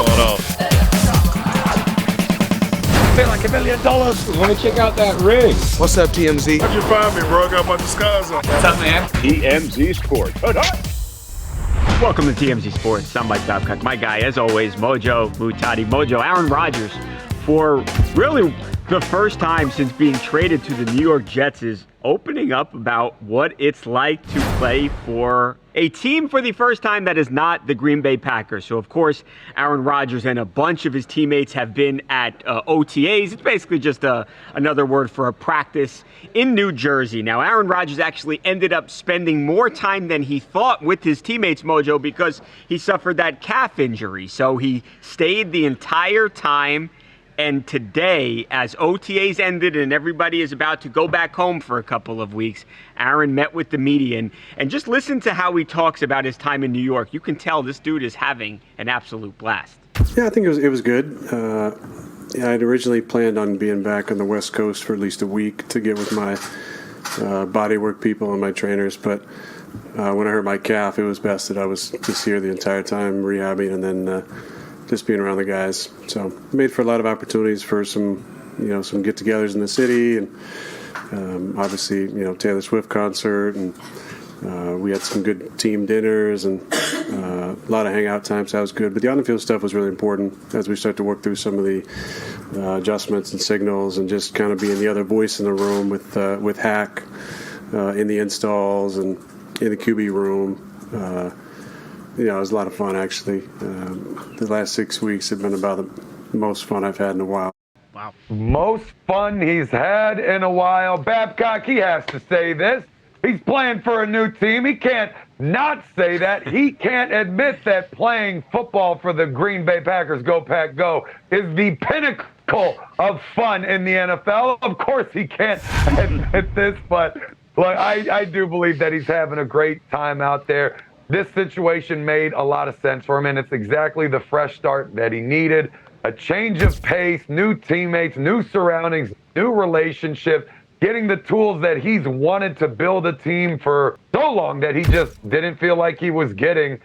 going on. Feel like $1 million. Want to check out that ring? What's up, TMZ? How'd you find me, bro? I got my disguise on. What's up, man? TMZ Sports. Welcome to TMZ Sports. I'm Mike Babcock. My guy, as always, Mojo Mutati. Mojo, Aaron Rodgers, for really the first time since being traded to the New York Jets, is opening up about what it's like to play for a team for the first time that is not the Green Bay Packers. So, of course, Aaron Rodgers and a bunch of his teammates have been at OTAs. It's basically just another word for a practice in New Jersey. Now, Aaron Rodgers actually ended up spending more time than he thought with his teammates, Mojo, because he suffered that calf injury. So he stayed the entire time. And today, as OTAs ended and everybody is about to go back home for a couple of weeks, Aaron met with the media and just listen to how he talks about his time in New York. You can tell this dude is having an absolute blast. Yeah, I think it was good. I'd originally planned on being back on the West Coast for at least a week to get with my bodywork people and my trainers. But when I hurt my calf, it was best that I was just here the entire time rehabbing and then just being around the guys. So made for a lot of opportunities for some get-togethers in the city, and obviously, Taylor Swift concert, and we had some good team dinners and a lot of hangout time, so that was good. But the on-the-field stuff was really important as we start to work through some of the adjustments and signals and just kind of being the other voice in the room with Hack in the installs and in the QB room. It was a lot of fun, actually. The last 6 weeks have been about the most fun I've had in a while. Wow. Most fun he's had in a while. Babcock, he has to say this. He's playing for a new team. He can't not say that. He can't admit that playing football for the Green Bay Packers, go Pack Go, is the pinnacle of fun in the NFL. Of course he can't admit this, but look, I do believe that he's having a great time out there. This situation made a lot of sense for him, and it's exactly the fresh start that he needed. A change of pace, new teammates, new surroundings, new relationship, getting the tools that he's wanted to build a team for so long that he just didn't feel like he was getting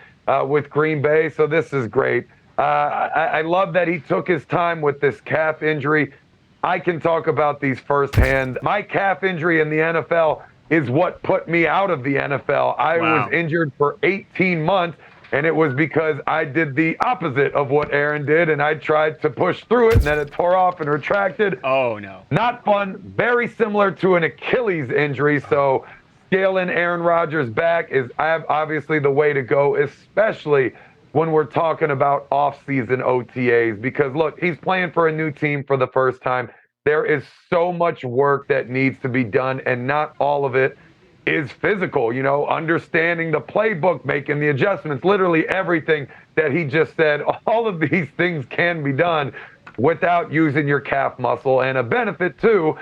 with Green Bay. So this is great. I love that he took his time with this calf injury. I can talk about these firsthand. My calf injury in the NFL is what put me out of the NFL. I was injured for 18 months, and it was because I did the opposite of what Aaron did, and I tried to push through it, and then it tore off and retracted. Oh, no. Not fun. Very similar to an Achilles injury, so scaling Aaron Rodgers back is obviously the way to go, especially when we're talking about off-season OTAs, because, look, he's playing for a new team for the first time. There is so much work that needs to be done, and not all of it is physical. Understanding the playbook, making the adjustments, literally everything that he just said, all of these things can be done without using your calf muscle. And a benefit, too,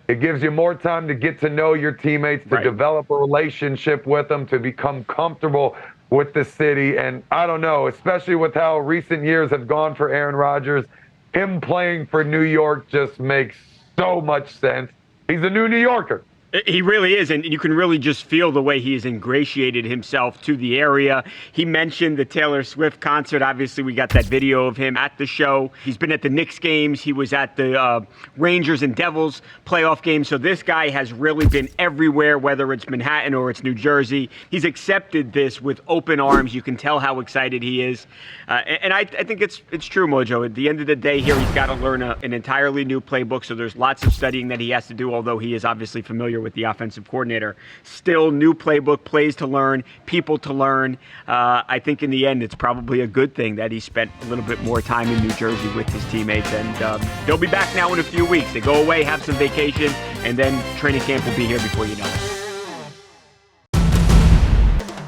it gives you more time to get to know your teammates, to develop a relationship with them, to become comfortable with the city. And I don't know, especially with how recent years have gone for Aaron Rodgers, him playing for New York just makes so much sense. He's a new New Yorker. He really is, and you can really just feel the way he has ingratiated himself to the area. He mentioned the Taylor Swift concert. Obviously, we got that video of him at the show. He's been at the Knicks games. He was at the Rangers and Devils playoff games. So this guy has really been everywhere, whether it's Manhattan or it's New Jersey. He's accepted this with open arms. You can tell how excited he is. And I think it's true, Mojo. At the end of the day here, he's got to learn an entirely new playbook. So there's lots of studying that he has to do, although he is obviously familiar with the offensive coordinator. Still new playbook, plays to learn, people to learn. I think in the end, it's probably a good thing that he spent a little bit more time in New Jersey with his teammates. And they'll be back now in a few weeks. They go away, have some vacation, and then training camp will be here before you know it.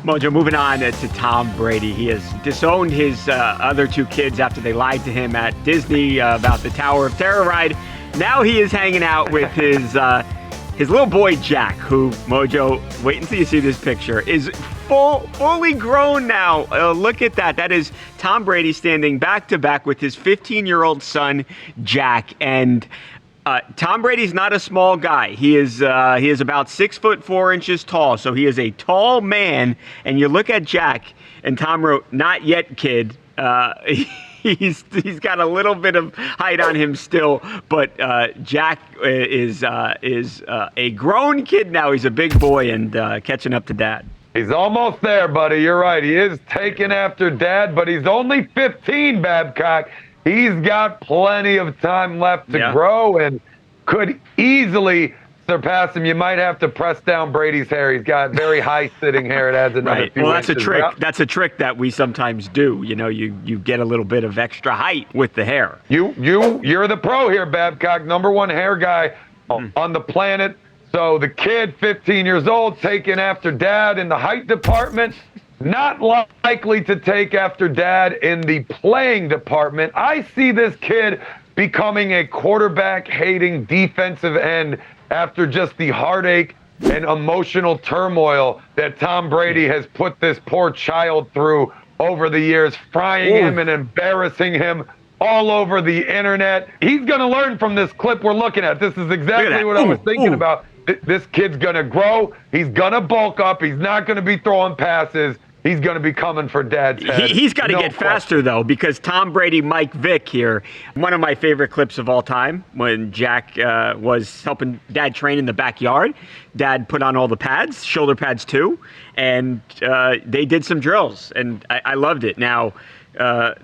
Mojo, moving on to Tom Brady. He has disowned his other two kids after they lied to him at Disney about the Tower of Terror ride. Now he is hanging out with his little boy Jack, who, Mojo, wait until you see this picture, is fully grown now. Look at that. That is Tom Brady standing back to back with his 15-year-old son, Jack. And Tom Brady's not a small guy. He is about 6'4" tall, so he is a tall man. And you look at Jack, and Tom wrote, "Not yet, kid." He's got a little bit of height on him still, but Jack is a grown kid now. He's a big boy and catching up to Dad. He's almost there, buddy. You're right. He is taking after Dad, but he's only 15, Babcock. He's got plenty of time left to grow and could easily surpass him. You might have to press down Brady's hair. He's got very high sitting hair. It adds another few Well, that's a inches. trick. That's a trick that we sometimes do. You know, you get a little bit of extra height with the hair. You're the pro here, Babcock. #1 hair guy on the planet. So the kid, 15 years old, taking after Dad in the height department. Not likely to take after Dad in the playing department. I see this kid becoming a quarterback-hating defensive end after just the heartache and emotional turmoil that Tom Brady has put this poor child through over the years, frying him and embarrassing him all over the internet. He's going to learn from this clip we're looking at. This is exactly what I was thinking about. This kid's going to grow. He's going to bulk up. He's not going to be throwing passes. He's going to be coming for Dad's head. He's got to get faster, though, because Tom Brady, Mike Vick here, one of my favorite clips of all time, when Jack was helping Dad train in the backyard. Dad put on all the pads, shoulder pads too, and they did some drills, and I loved it. Now,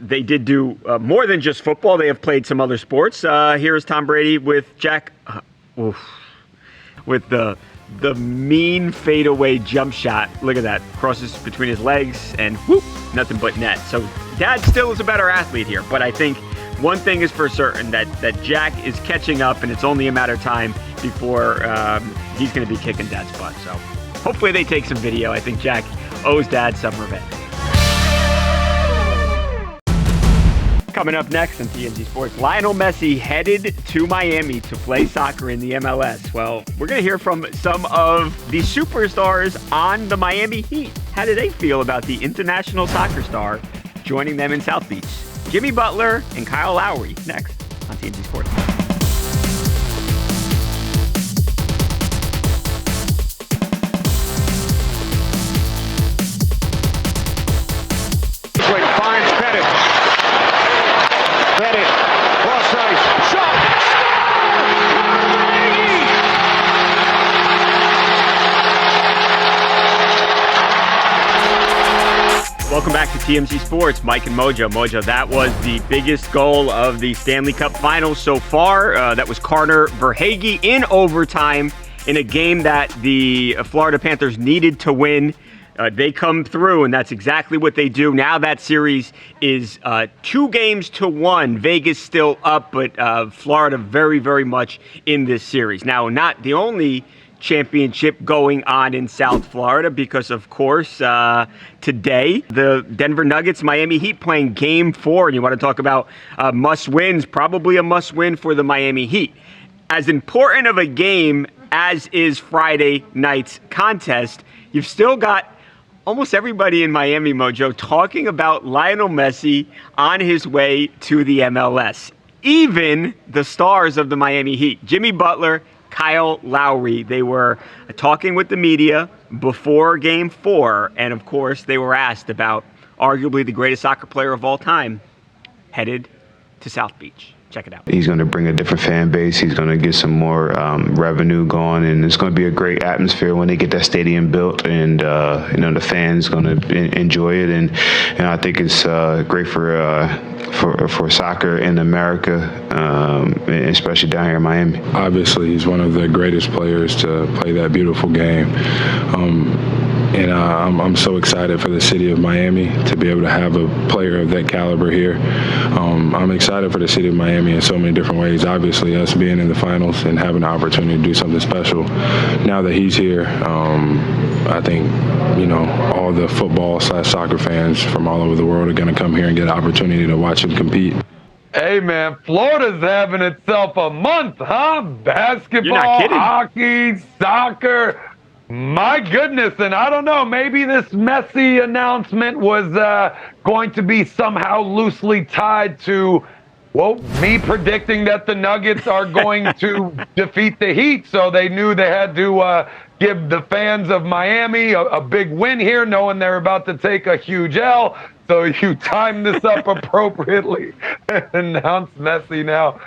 they did do more than just football. They have played some other sports. Here is Tom Brady with Jack, with the mean fadeaway jump shot. Look at that. Crosses between his legs and whoop, nothing but net. So Dad still is a better athlete here, but I think one thing is for certain, that Jack is catching up, and it's only a matter of time before he's going to be kicking Dad's butt. So hopefully they take some video. I think Jack owes Dad some revenge. Coming up next on TMZ Sports, Lionel Messi headed to Miami to play soccer in the MLS. Well, we're going to hear from some of the superstars on the Miami Heat. How do they feel about the international soccer star joining them in South Beach? Jimmy Butler and Kyle Lowry next on TMZ Sports. Welcome back to TMZ Sports. Mike and Mojo. Mojo, that was the biggest goal of the Stanley Cup Finals so far. That was Carter Verhaeghe in overtime in a game that the Florida Panthers needed to win. They come through, and that's exactly what they do. Now that series is 2-1. Vegas still up, but Florida very, very much in this series. Now, not the only championship going on in South Florida, because of course today the Denver Nuggets, Miami Heat playing Game 4, and you want to talk about must-wins, probably a must-win for the Miami Heat. As important of a game as is Friday night's contest, you've still got almost everybody in Miami, Mojo, talking about Lionel Messi on his way to the MLS. Even the stars of the Miami Heat, Jimmy Butler, Kyle Lowry, they were talking with the media before Game 4, and of course they were asked about arguably the greatest soccer player of all time headed to South Beach. Check it out. He's going to bring a different fan base. He's going to get some more revenue going, and it's going to be a great atmosphere when they get that stadium built, and the fans going to enjoy it, and I think it's great for soccer in America, especially down here in Miami. Obviously, he's one of the greatest players to play that beautiful game. And I'm so excited for the city of Miami to be able to have a player of that caliber here. I'm excited for the city of Miami in so many different ways. Obviously, us being in the finals and having the opportunity to do something special. Now that he's here, I think, all the football/soccer fans from all over the world are going to come here and get an opportunity to watch him compete. Hey, man, Florida's having itself a month, huh? Basketball, hockey, soccer. My goodness, and I don't know, maybe this Messi announcement was going to be somehow loosely tied to, me predicting that the Nuggets are going to defeat the Heat, so they knew they had to give the fans of Miami a big win here, knowing they're about to take a huge L. So you time this up appropriately and announce Messi now.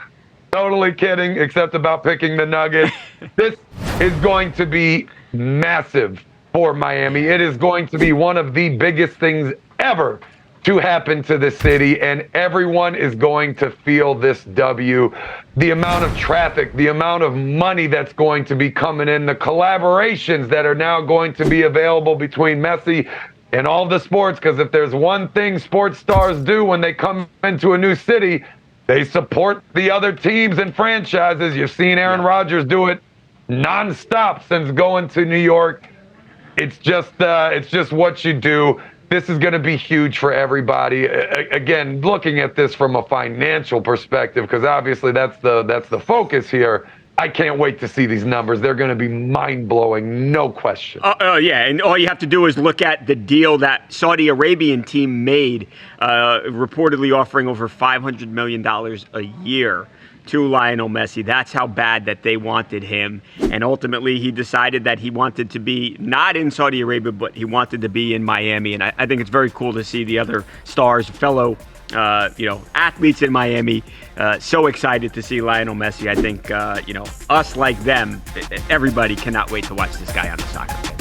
Totally kidding, except about picking the Nuggets. This is going to be massive for Miami. It is going to be one of the biggest things ever to happen to the city, and everyone is going to feel this W. The amount of traffic, the amount of money that's going to be coming in, the collaborations that are now going to be available between Messi and all the sports, because if there's one thing sports stars do when they come into a new city, they support the other teams and franchises. You've seen Aaron Rodgers do it nonstop since going to New York. It's just what you do. This is going to be huge for everybody. Again, looking at this from a financial perspective, because obviously that's the focus here. I can't wait to see these numbers. They're going to be mind-blowing, no question. Yeah, and all you have to do is look at the deal that Saudi Arabian team made, reportedly offering over $500 million a year to Lionel Messi. That's how bad that they wanted him. And ultimately, he decided that he wanted to be not in Saudi Arabia, but he wanted to be in Miami. And I think it's very cool to see the other stars, fellow athletes in Miami, so excited to see Lionel Messi. I think, us like them, everybody cannot wait to watch this guy on the soccer pitch.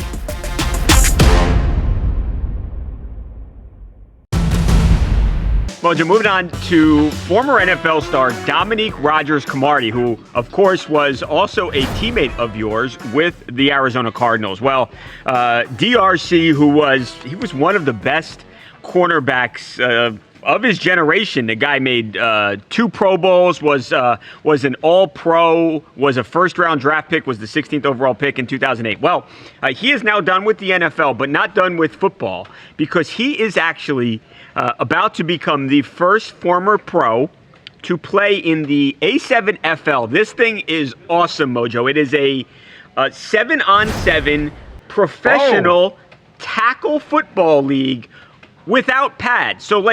Mojo, moving on to former NFL star Dominique Rodgers-Cromartie, who, of course, was also a teammate of yours with the Arizona Cardinals. Well, DRC, he was one of the best cornerbacks of his generation. The guy made 2 Pro Bowls, was an All-Pro, was a first-round draft pick, was the 16th overall pick in 2008. Well, he is now done with the NFL, but not done with football, because he is actually about to become the first former pro to play in the A7FL. This thing is awesome, Mojo. It is a 7-on-7 professional tackle football league without pads. So,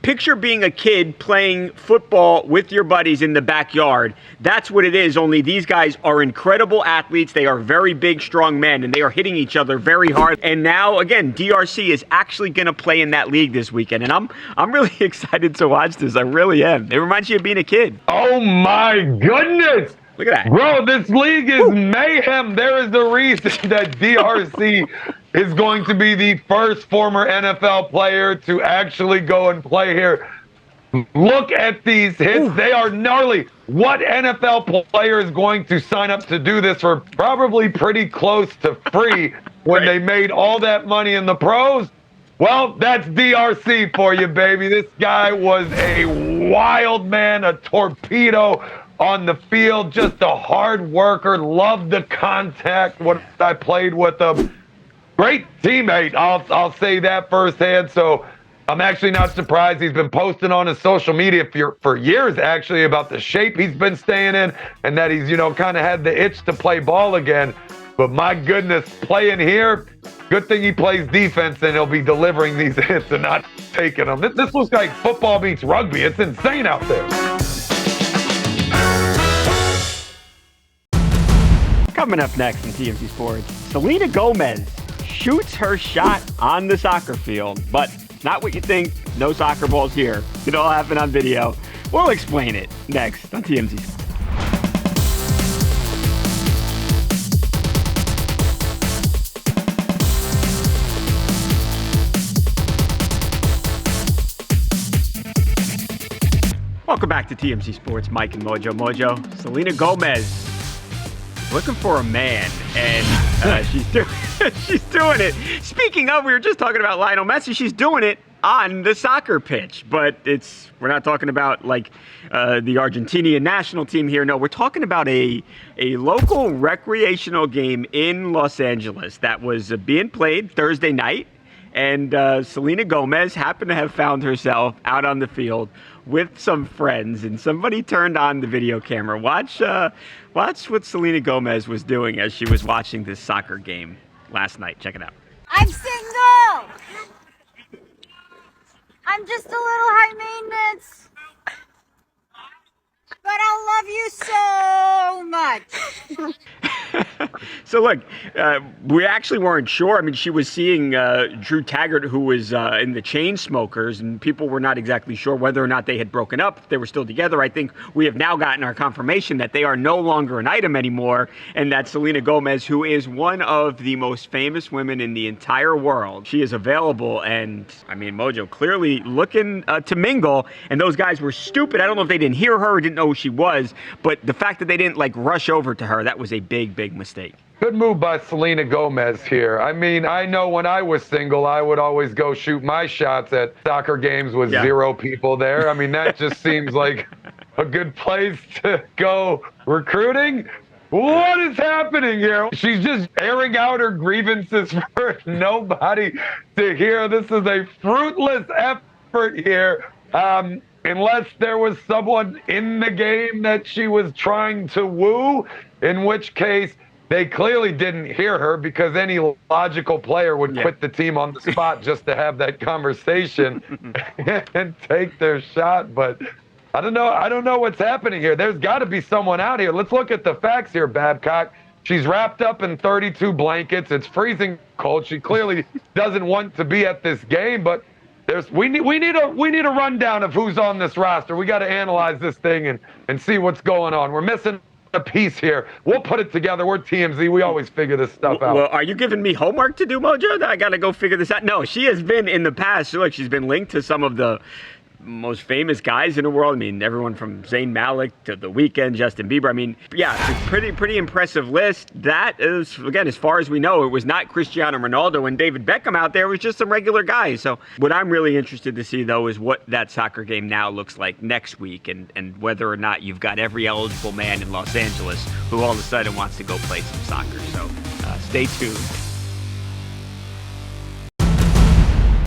picture being a kid playing football with your buddies in the backyard. That's what it is, only these guys are incredible athletes. They are very big, strong men, and they are hitting each other very hard. And now, again, DRC is actually going to play in that league this weekend. And I'm really excited to watch this. I really am. It reminds you of being a kid. Oh, my goodness. Look at that. Bro, this league is mayhem. There is the reason that DRC is going to be the first former NFL player to actually go and play here. Look at these hits. They are gnarly. What NFL player is going to sign up to do this for probably pretty close to free when they made all that money in the pros? Well, that's DRC for you, baby. This guy was a wild man, a torpedo on the field, just a hard worker, loved the contact. What I played with him. Great teammate, I'll say that firsthand. So I'm actually not surprised. He's been posting on his social media for years, actually, about the shape he's been staying in and that he's, kind of had the itch to play ball again. But my goodness, playing here, good thing he plays defense and he'll be delivering these hits and not taking them. This looks like football meets rugby. It's insane out there. Coming up next on TMZ Sports, Selena Gomez shoots her shot on the soccer field, but not what you think. No soccer balls here. It all happened on video. We'll explain it next on TMZ Sports. Welcome back to TMZ Sports. Mike and Mojo. Mojo, Selena Gomez looking for a man, and she's doing it. Speaking of, we were just talking about Lionel Messi. She's doing it on the soccer pitch, but we're not talking about the Argentinian national team here. No, we're talking about a local recreational game in Los Angeles that was being played Thursday night, and Selena Gomez happened to have found herself out on the field with some friends, and somebody turned on the video camera. Watch what Selena Gomez was doing as she was watching this soccer game last night. Check it out. I'm single! I'm just a little high maintenance. But I love you so much. So look, we actually weren't sure. I mean, she was seeing Drew Taggart, who was in the Chainsmokers, and people were not exactly sure whether or not they had broken up, if they were still together. I think we have now gotten our confirmation that they are no longer an item anymore, and that Selena Gomez, who is one of the most famous women in the entire world, she is available. And I mean, Mojo clearly looking to mingle, and those guys were stupid. I don't know if they didn't hear her or didn't know who she was, but the fact that they didn't like rush over to her, that was a big mistake. Good move by Selena Gomez here. I mean, I know when I was single, I would always go shoot my shots at soccer games with 0 people there. I mean, that just seems like a good place to go recruiting. What is happening here? She's just airing out her grievances for nobody to hear. This is a fruitless effort here. Unless there was someone in the game that she was trying to woo, in which case they clearly didn't hear her, because any logical player would quit the team on the spot just to have that conversation and take their shot. But I don't know what's happening here. There's got to be someone out here. Let's look at the facts here, Babcock. She's wrapped up in 32 blankets. It's freezing cold. She clearly doesn't want to be at this game, but we need a rundown of who's on this roster. We got to analyze this thing and see what's going on. We're missing a piece here. We'll put it together. We're TMZ. We always figure this stuff out. Well, are you giving me homework to do, Mojo? I got to go figure this out. No, she has been in the past. Look, she's been linked to some of the most famous guys in the world. I mean, everyone from Zayn Malik to The Weeknd, Justin Bieber. I mean, yeah, it's a pretty impressive list. That is, again, as far as we know, it was not Cristiano Ronaldo and David Beckham out there. It was just some regular guys. So what I'm really interested to see, though, is what that soccer game now looks like next week, and whether or not you've got every eligible man in Los Angeles who all of a sudden wants to go play some soccer. So stay tuned.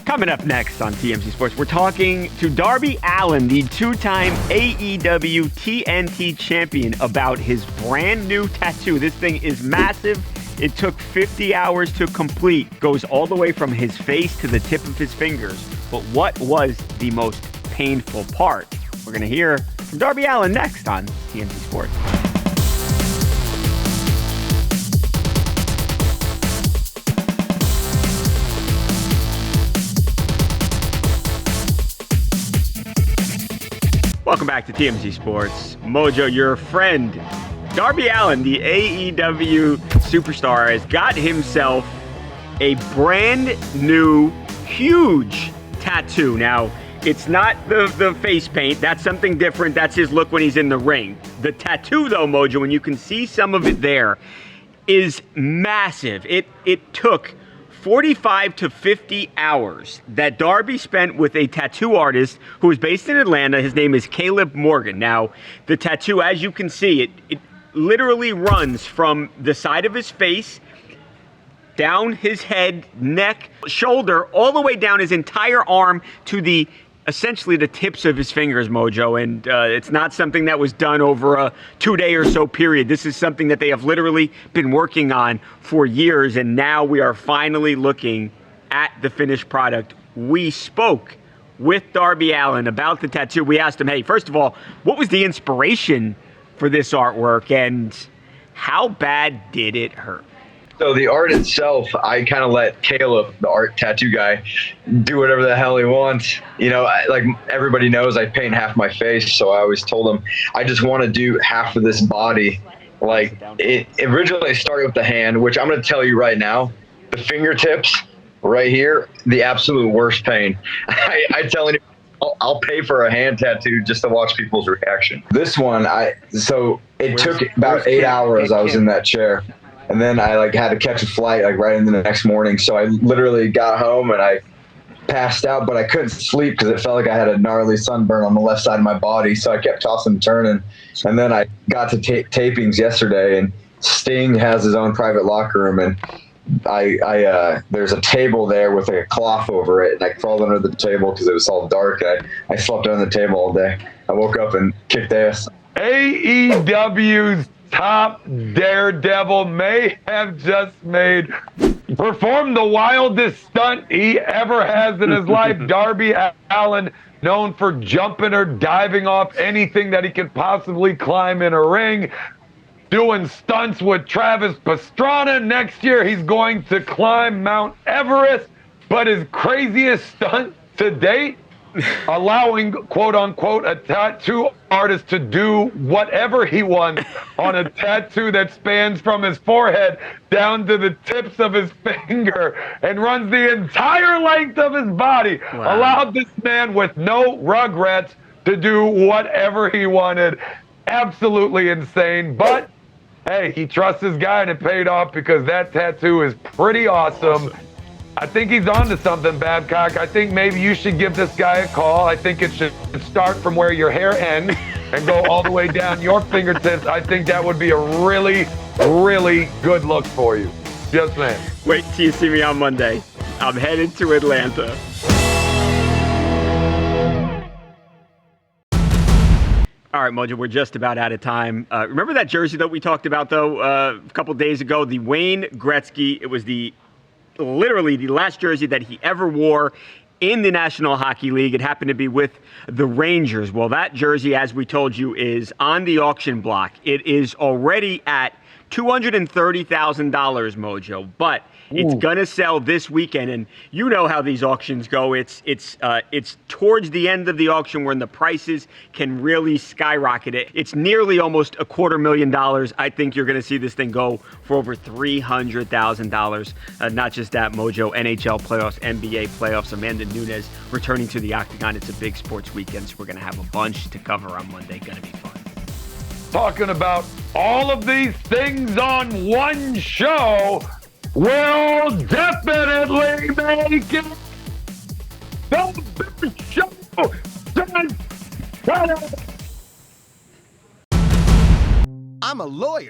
Coming up next on TMZ Sports, we're talking to Darby Allin, the two-time AEW TNT champion, about his brand new tattoo. This thing is massive. It took 50 hours to complete. Goes all the way from his face to the tip of his fingers. But what was the most painful part? We're going to hear from Darby Allin next on TMZ Sports. Welcome back to TMZ Sports. Mojo, your friend, Darby Allin, the AEW superstar, has got himself a brand new, huge tattoo. Now, it's not the face paint. That's something different. That's his look when he's in the ring. The tattoo, though, Mojo, and you can see some of it there, is massive. It took 45 to 50 hours that Darby spent with a tattoo artist who is based in Atlanta. His name is Caleb Morgan. Now, the tattoo, as you can see, it literally runs from the side of his face, down his head, neck, shoulder, all the way down his entire arm to essentially the tips of his fingers, Mojo. And it's not something that was done over a 2-day or so period. This is something that they have literally been working on for years, and now we are finally looking at the finished product. We spoke with Darby Allin about the tattoo. We asked him, hey, first of all, what was the inspiration for this artwork, and how bad did it hurt? So the art itself, I kind of let Caleb, the art tattoo guy, do whatever the hell he wants. You know, like everybody knows, I paint half my face, so I always told him I just want to do half of this body. Like, it originally started with the hand, which I'm going to tell you right now, the fingertips right here, the absolute worst pain. I tell anyone, I'll pay for a hand tattoo just to watch people's reaction. This one, it took about 8 hours. I was in that chair. And then I had to catch a flight right in the next morning. So I literally got home and I passed out, but I couldn't sleep because it felt like I had a gnarly sunburn on the left side of my body. So I kept tossing and turning. And then I got to tapings yesterday, and Sting has his own private locker room, and there's a table there with a cloth over it, and I crawled under the table because it was all dark. I slept under the table all day. I woke up and kicked ass. AEW's top daredevil may have just performed the wildest stunt he ever has in his life. Darby Allin, known for jumping or diving off anything that he could possibly climb in a ring, doing stunts with Travis Pastrana. Next year, he's going to climb Mount Everest. But his craziest stunt to date, allowing, quote unquote, a tattoo artist to do whatever he wants on a tattoo that spans from his forehead down to the tips of his finger and runs the entire length of his body. Wow. Allowed this man with no regrets to do whatever he wanted. Absolutely insane. But hey, he trusts his guy and it paid off because that tattoo is pretty awesome. I think he's on to something, Babcock. I think maybe you should give this guy a call. I think it should start from where your hair ends and go all the way down your fingertips. I think that would be a really, really good look for you. Just saying. Wait till you see me on Monday. I'm headed to Atlanta. All right, Mojo, we're just about out of time. Remember that jersey that we talked about, though, a couple days ago? The Wayne Gretzky. It was literally the last jersey that he ever wore in the National Hockey League. It happened to be with the Rangers. Well, that jersey, as we told you, is on the auction block. It is already at $230,000, Mojo, but it's gonna sell this weekend, and you know how these auctions go. It's towards the end of the auction when the prices can really skyrocket it. It's nearly almost $250,000. I think you're gonna see this thing go for over $300,000. Not just that, Mojo, NHL playoffs, NBA playoffs, Amanda Nunes returning to the Octagon. It's a big sports weekend, so we're gonna have a bunch to cover on Monday. Gonna be fun. Talking about all of these things on one show will definitely make it the best show since I'm a lawyer.